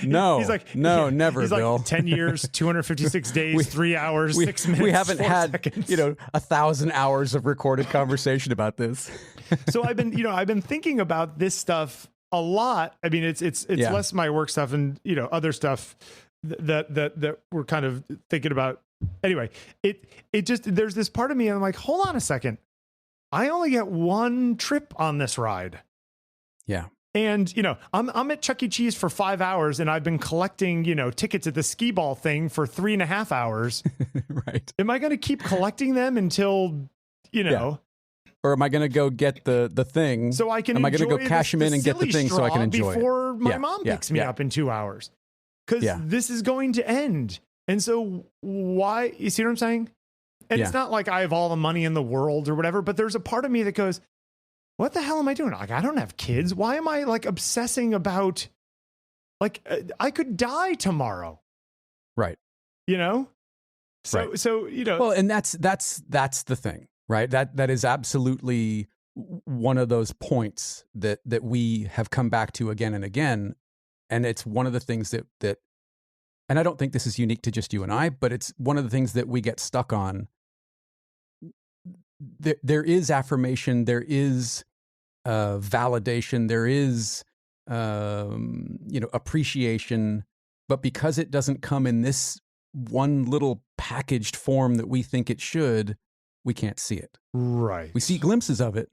No. No, never, he's Bill. 10 years, 256 days, 3 hours, 6 minutes. We haven't had seconds. 1,000 hours of recorded conversation about this. So I've been thinking about this stuff a lot. I mean, it's less my work stuff and other stuff that we're kind of thinking about. Anyway, it just, there's this part of me, and I'm like, hold on a second. I only get one trip on this ride. Yeah. And, I'm at Chuck E. Cheese for 5 hours, and I've been collecting, tickets at the skee ball thing for 3.5 hours. Right. Am I going to keep collecting them until, Or am I going to go get the thing? So I can. Am I going to go cash them in and get the thing so I can enjoy before it? my mom picks me up in 2 hours? Because this is going to end. And so why? You see what I'm saying? And it's not like I have all the money in the world or whatever, but there's a part of me that goes, what the hell am I doing? I don't have kids. Why am I obsessing about I could die tomorrow? Right. So, right. So, well, and that's the thing, right? That is absolutely one of those points that we have come back to again and again. And it's one of the things that, and I don't think this is unique to just you and I, but it's one of the things that we get stuck on. There is affirmation, there is validation, there is appreciation, but because it doesn't come in this one little packaged form that we think it should, we can't see it. Right. We see glimpses of it,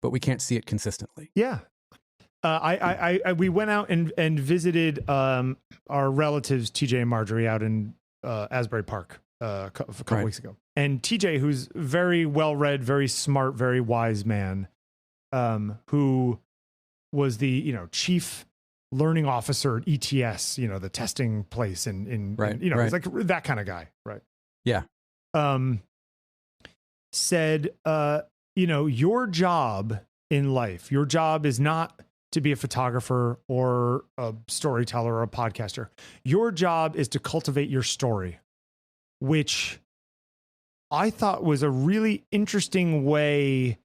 but we can't see it consistently. Yeah. We went out and visited our relatives, TJ and Marjorie, out in Asbury Park a couple weeks ago. And TJ, who's very well-read, very smart, very wise man, who was the chief learning officer at ETS, the testing place, he's like that kind of guy, right? Yeah. Said, your job in life, your job is not to be a photographer or a storyteller or a podcaster. Your job is to cultivate your story, which I thought was a really interesting way,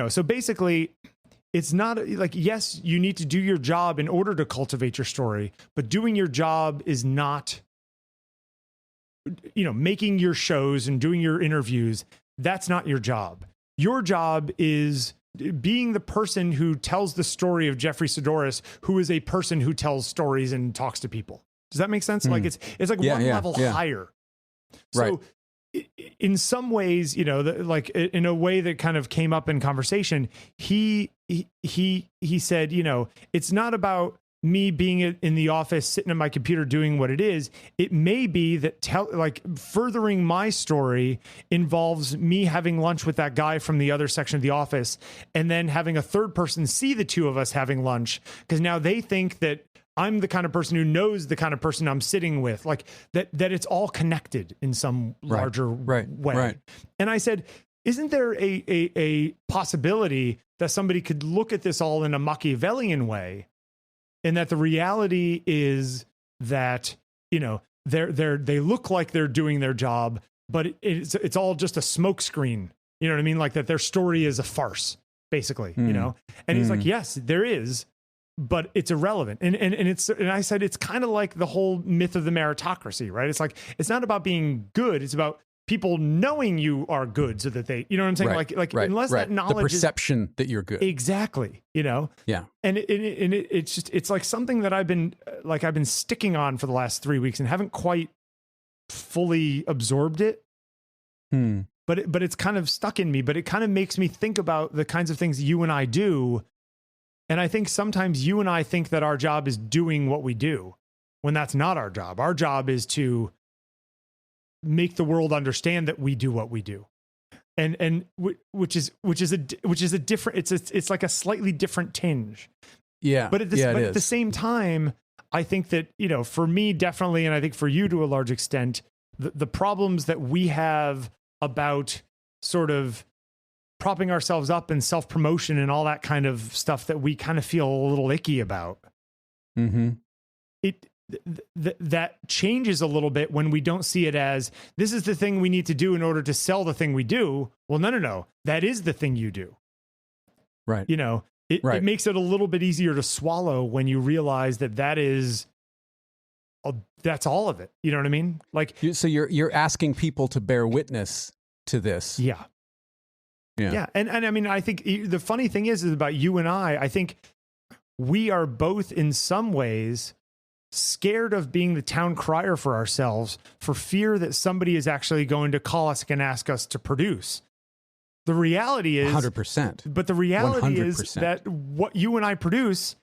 so basically it's not yes, you need to do your job in order to cultivate your story, but doing your job is not, making your shows and doing your interviews. That's not your job. Your job is being the person who tells the story of Jeffery Sidoris, who is a person who tells stories and talks to people. Does that make sense? It's like one level higher. So, right. in some ways, like in a way that kind of came up in conversation, he said, it's not about me being in the office, sitting at my computer doing what it is. It may be that furthering my story involves me having lunch with that guy from the other section of the office, and then having a third person see the two of us having lunch, because now they think that I'm the kind of person who knows the kind of person I'm sitting with, like that it's all connected in some larger way. Right. And I said, isn't there a possibility that somebody could look at this all in a Machiavellian way? And that the reality is that, they look like they're doing their job, but it's all just a smokescreen. You know what I mean? Like that their story is a farce, basically, And he's like, yes, there is, but it's irrelevant. And I said, it's kind of like the whole myth of the meritocracy, right? It's like, it's not about being good. It's about people knowing you are good, so that they, you know what I'm saying? Like unless that knowledge, the perception that you're good. Exactly. Yeah. And it's like something that I've been sticking on for the last 3 weeks and haven't quite fully absorbed it. But it's kind of stuck in me, but it kind of makes me think about the kinds of things you and I do. And I think sometimes you and I think that our job is doing what we do, when that's not our job. Our job is to make the world understand that we do what we do, and which is a different. It's like a slightly different tinge. Yeah, but at the same time, I think that for me definitely, and I think for you to a large extent, the problems that we have about sort of propping ourselves up and self-promotion and all that kind of stuff that we kind of feel a little icky about. That changes a little bit when we don't see it as this is the thing we need to do in order to sell the thing we do. Well, no. That is the thing you do. Right. It makes it a little bit easier to swallow when you realize that is, that's all of it. You know what I mean? Like, so you're asking people to bear witness to this. Yeah. And I mean, I think the funny thing is about you and I think we are both in some ways scared of being the town crier for ourselves, for fear that somebody is actually going to call us and ask us to produce. The reality is 100%. But the reality 100%. is that what you and I produce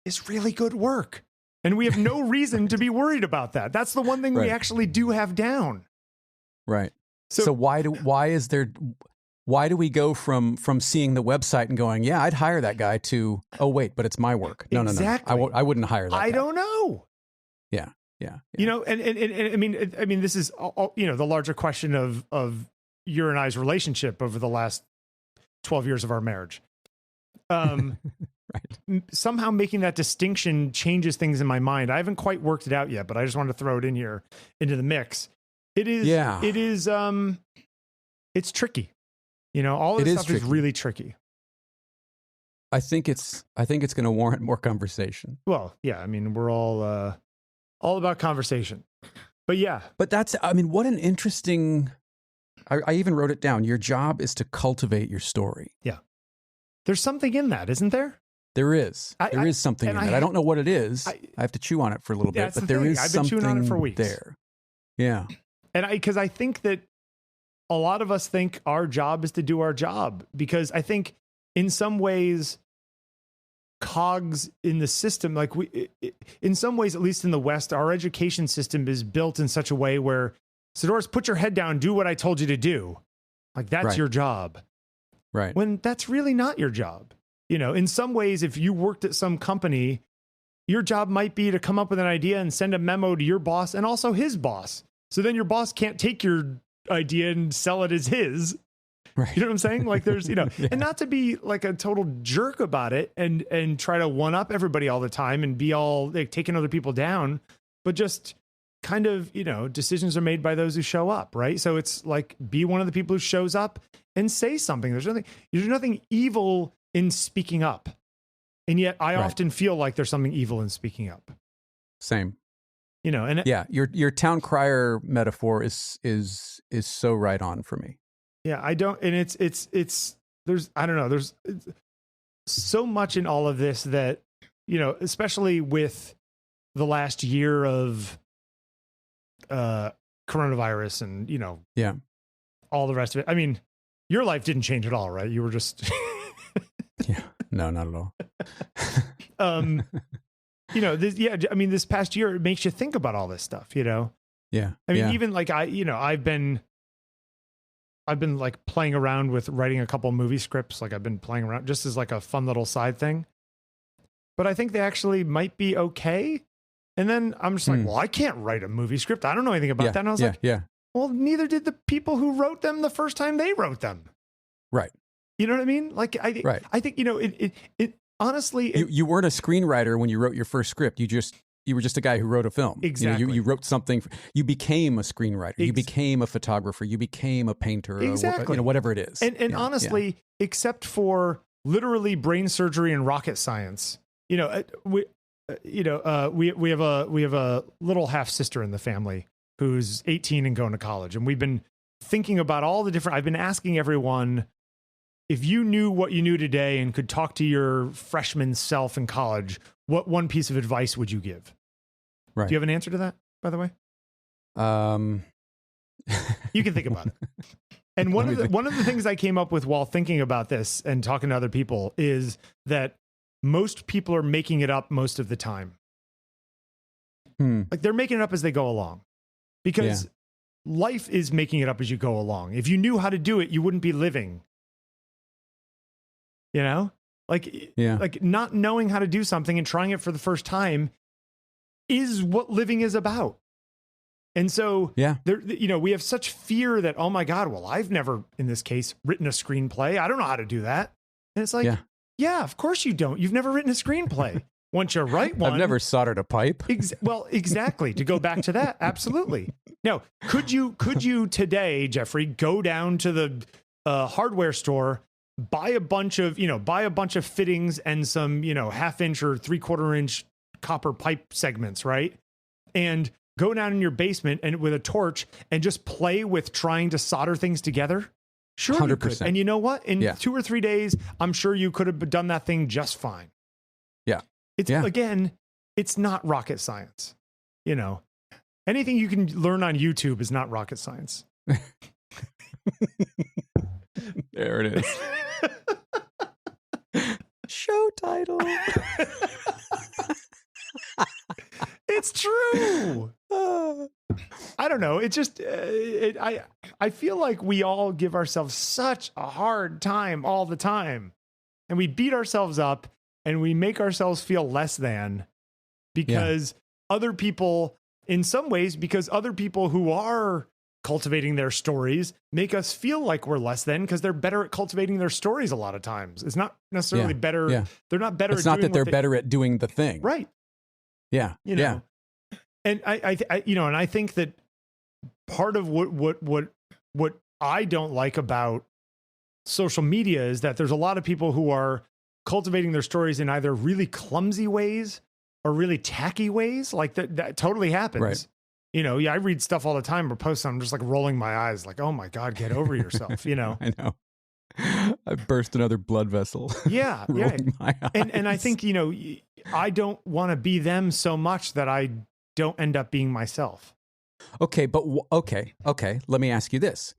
is really good work. And we have no reason to be worried about that. That's the one thing we actually do have down. Right. So why do we go from seeing the website and going, yeah, I'd hire that guy, to, oh wait, but it's my work. No. I wouldn't hire that guy. I don't know. Yeah. And I mean, this is all, the larger question of your and I's relationship over the last 12 years of our marriage. Right. Somehow making that distinction changes things in my mind. I haven't quite worked it out yet, but I just wanted to throw it in here into the mix. It is, it's tricky. All this stuff is really tricky. I think it's going to warrant more conversation. Well, yeah, I mean, we're all about conversation, but yeah. But what an interesting, I even wrote it down. Your job is to cultivate your story. Yeah. There's something in that, isn't there? There is. There is something in it. I don't know what it is. I have to chew on it for a little bit, but there is something there. I've been chewing on it for weeks. Yeah. And because I think that a lot of us think our job is to do our job, because I think in some ways, cogs in the system, like in some ways, at least in the West, our education system is built in such a way where, Doris, put your head down, do what I told you to do. Like that's your job. Right. When that's really not your job. In some ways, if you worked at some company, your job might be to come up with an idea and send a memo to your boss and also his boss. So then your boss can't take your idea and sell it as his. Right. You know what I'm saying? Like there's, yeah. And not to be like a total jerk about it and try to one up everybody all the time and be all like taking other people down, but just kind of, decisions are made by those who show up. Right. So it's like, be one of the people who shows up and say something. There's nothing evil in speaking up. And yet I often feel like there's something evil in speaking up. Same. And your town crier metaphor is so right on for me. Yeah, I don't, and it's there's, I don't know, there's so much in all of this that, especially with the last year of coronavirus and, all the rest of it. I mean, your life didn't change at all, right? You were just Yeah, no, not at all. This past year, it makes you think about all this stuff, Yeah. I mean, even like I've been like playing around with writing a couple movie scripts. Like I've been playing around just as like a fun little side thing, but I think they actually might be okay. And then I'm just like, well, I can't write a movie script. I don't know anything about that. And I was like, well, neither did the people who wrote them the first time they wrote them. Right. You know what I mean? Like I think, it honestly, you weren't a screenwriter when you wrote your first script. You were just a guy who wrote a film. Exactly. You wrote something. You became a screenwriter. You became a photographer. You became a painter. Exactly. Whatever it is. And honestly, except for literally brain surgery and rocket science, we have a little half sister in the family who's 18 and going to college, and we've been thinking about all the different. I've been asking everyone, if you knew what you knew today and could talk to your freshman self in college, what one piece of advice would you give? Right. Do you have an answer to that, by the way? You can think about it. And one of the things I came up with while thinking about this and talking to other people is that most people are making it up most of the time. Like they're making it up as they go along, because life is making it up as you go along. If you knew how to do it, you wouldn't be living. Like not knowing how to do something and trying it for the first time is what living is about. And so, we have such fear that, oh my God, well, I've never, in this case, written a screenplay. I don't know how to do that. And it's like, yeah, of course you don't. You've never written a screenplay. Once you write one. I've never soldered a pipe. Well, exactly. To go back to that. Absolutely. Now, could you today, Jeffrey, go down to the hardware store, buy a bunch of fittings and some, 1/2 inch or 3/4 inch copper pipe segments, right? And go down in your basement and with a torch and just play with trying to solder things together? Sure, 100%. You could. And you know what? In 2 or 3 days, I'm sure you could have done that thing just fine. Yeah. Again, it's not rocket science. Anything you can learn on YouTube is not rocket science. There it is. Show title. It's true. I don't know. It's just, I feel like we all give ourselves such a hard time all the time, and we beat ourselves up and we make ourselves feel less than because other people, in some ways, because other people who are cultivating their stories make us feel like we're less than because they're better at cultivating their stories a lot of times. It's not necessarily better. Yeah. They're not better. It's not that they're better at doing the thing. Right. Yeah. And I think that part of what I don't like about social media is that there's a lot of people who are cultivating their stories in either really clumsy ways or really tacky ways. Like that totally happens. Right. I read stuff all the time or posts, and I'm just like rolling my eyes like, oh my God, get over yourself. I know. I burst another blood vessel. Yeah. My eyes. And I think, I don't want to be them so much that I don't end up being myself. Okay. But okay. Let me ask you this.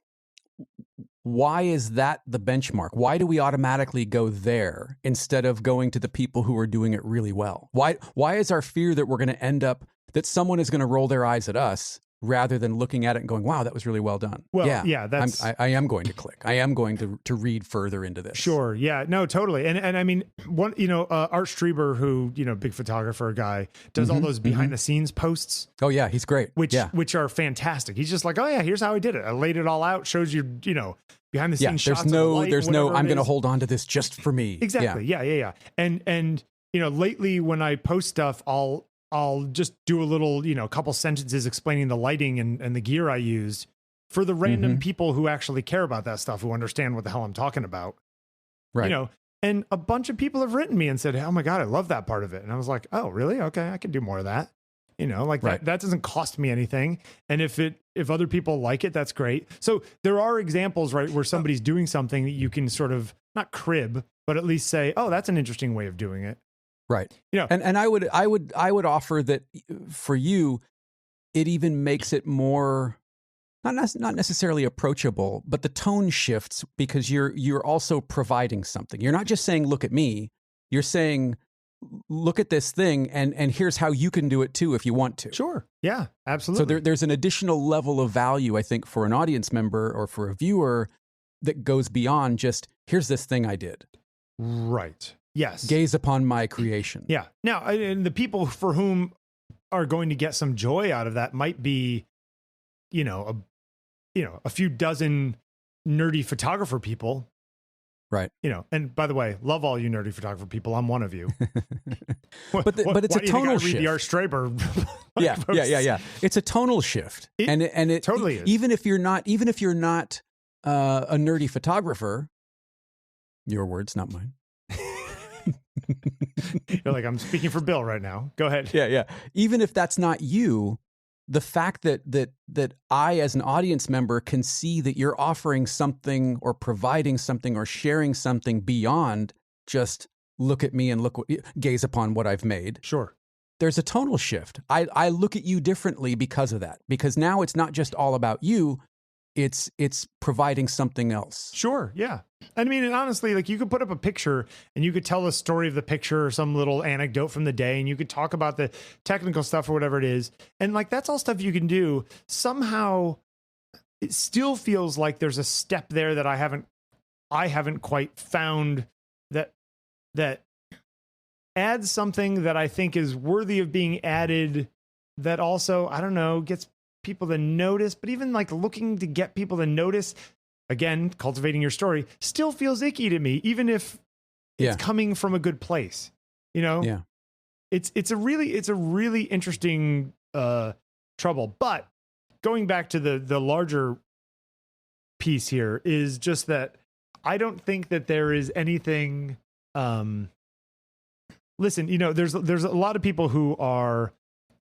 Why is that the benchmark? Why do we automatically go there instead of going to the people who are doing it really well? Why is our fear that we're going to end up, that someone is going to roll their eyes at us rather than looking at it and going, wow, that was really well done? Well, that's... I am going to click. I am going to read further into this. Sure. Yeah, no, totally. And I mean, Art Strieber, who, big photographer guy, does all those behind the scenes posts. Oh yeah. He's great. Which are fantastic. He's just like, oh yeah, here's how I did it. I laid it all out, shows you, behind the scenes shots. There's no, I'm going to hold on to this just for me. Exactly. Yeah. And lately when I post stuff, I'll just do a little, couple sentences explaining the lighting and the gear I used for the random people who actually care about that stuff, who understand what the hell I'm talking about. Right. And a bunch of people have written me and said, oh my God, I love that part of it. And I was like, oh, really? Okay, I can do more of that. That doesn't cost me anything. And if other people like it, that's great. So there are examples, right, where somebody's doing something that you can sort of not crib, but at least say, oh, that's an interesting way of doing it. Right. And I would offer that for you, it even makes it more not necessarily approachable, but the tone shifts because you're also providing something. You're not just saying, look at me. You're saying, look at this thing, and here's how you can do it too if you want to. Sure. Yeah, absolutely. So there's an additional level of value, I think, for an audience member or for a viewer that goes beyond just, here's this thing I did. Right. Yes. Gaze upon my creation. Yeah. Now, and the people for whom are going to get some joy out of that might be, a few dozen nerdy photographer people. Right. And by the way, love all you nerdy photographer people. I'm one of you. but it's a tonal shift. Read the Art Straber. Yeah. It's a tonal shift. It totally is. Even if you're not a nerdy photographer, your words, not mine. You're like, I'm speaking for Bill right now. Go ahead. Yeah. Even if that's not you, the fact that I, as an audience member, can see that you're offering something or providing something or sharing something beyond just look at me and gaze upon what I've made. Sure. There's a tonal shift. I look at you differently because of that. Because now it's not just all about you. It's providing something else. Sure. Yeah. I mean, and honestly, like you could put up a picture and you could tell the story of the picture or some little anecdote from the day, and you could talk about the technical stuff or whatever it is. And like, that's all stuff you can do. Somehow it still feels like there's a step there that I haven't quite found that adds something that I think is worthy of being added, that also, I don't know, gets people to notice. But even like looking to get people to notice, again, cultivating your story, still feels icky to me, even if it's coming from a good place. Yeah. It's a really interesting trouble. But going back to the larger piece here is just that I don't think that there is anything. Listen, there's a lot of people who are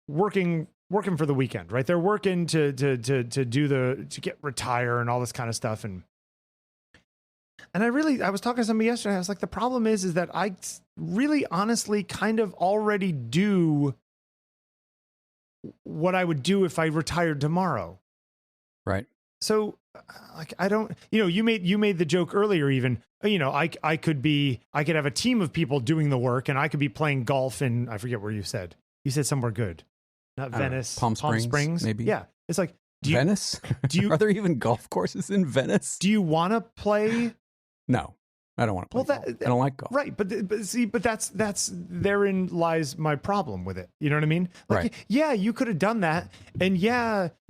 working for the weekend, right? They're working to get retire and all this kind of stuff. And I was talking to somebody yesterday. I was like, the problem is that I really honestly kind of already do what I would do if I retired tomorrow. Right. So like, I don't, you made the joke earlier, even, I could have a team of people doing the work, and I could be playing golf in, I forget where you said somewhere good. Not Venice, Palm Springs, maybe. Yeah. It's like, Venice? Are there even golf courses in Venice? Do you want to play? No, I don't want to play golf. I don't like golf. Right. But that's therein lies my problem with it. You know what I mean? Like, right. Yeah, you could have done that. And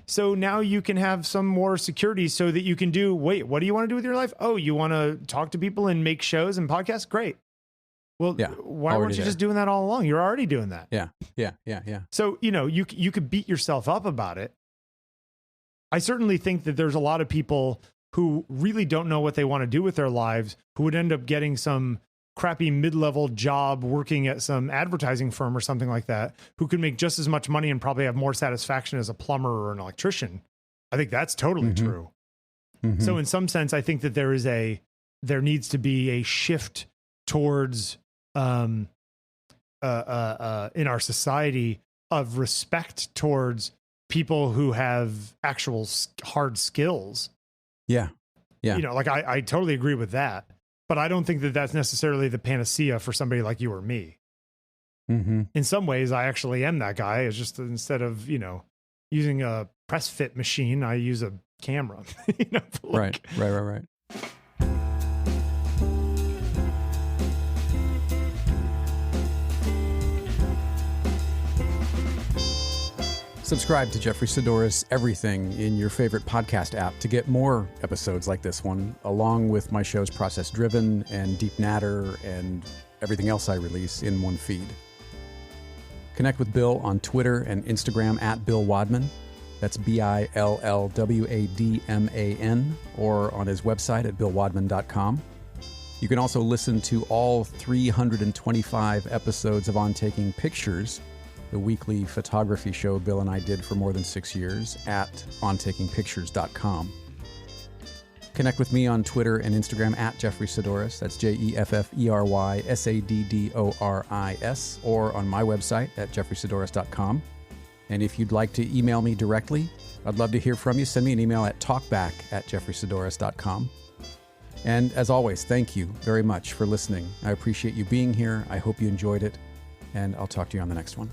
so now you can have some more security so that you can what do you want to do with your life? Oh, you want to talk to people and make shows and podcasts? Great. Well, why weren't you just doing that all along? You're already doing that. Yeah. So, you could beat yourself up about it. I certainly think that there's a lot of people who really don't know what they want to do with their lives, who would end up getting some crappy mid-level job working at some advertising firm or something like that, who could make just as much money and probably have more satisfaction as a plumber or an electrician. I think that's totally true. Mm-hmm. So in some sense, I think that there needs to be a shift towards in our society of respect towards people who have actual hard skills. Yeah. Like I totally agree with that, but I don't think that that's necessarily the panacea for somebody like you or me. Mm-hmm. In some ways, I actually am that guy. It's just instead of using a press fit machine, I use a camera. Right. Subscribe to Jeffery Sidoris Everything in your favorite podcast app to get more episodes like this one, along with my shows Process Driven and Deep Natter and everything else I release in one feed. Connect with Bill on Twitter and Instagram at Bill Wadman. That's BILLWADMAN, or on his website at billwadman.com. You can also listen to all 325 episodes of On Taking Pictures, the weekly photography show Bill and I did for more than 6 years, at ontakingpictures.com. Connect with me on Twitter and Instagram at Jeffery Sidoris. That's JEFFERYSADDORIS, or on my website at jeffreysidoris.com. And if you'd like to email me directly, I'd love to hear from you. Send me an email at talkback@jeffreysidoris.com. And as always, thank you very much for listening. I appreciate you being here. I hope you enjoyed it, and I'll talk to you on the next one.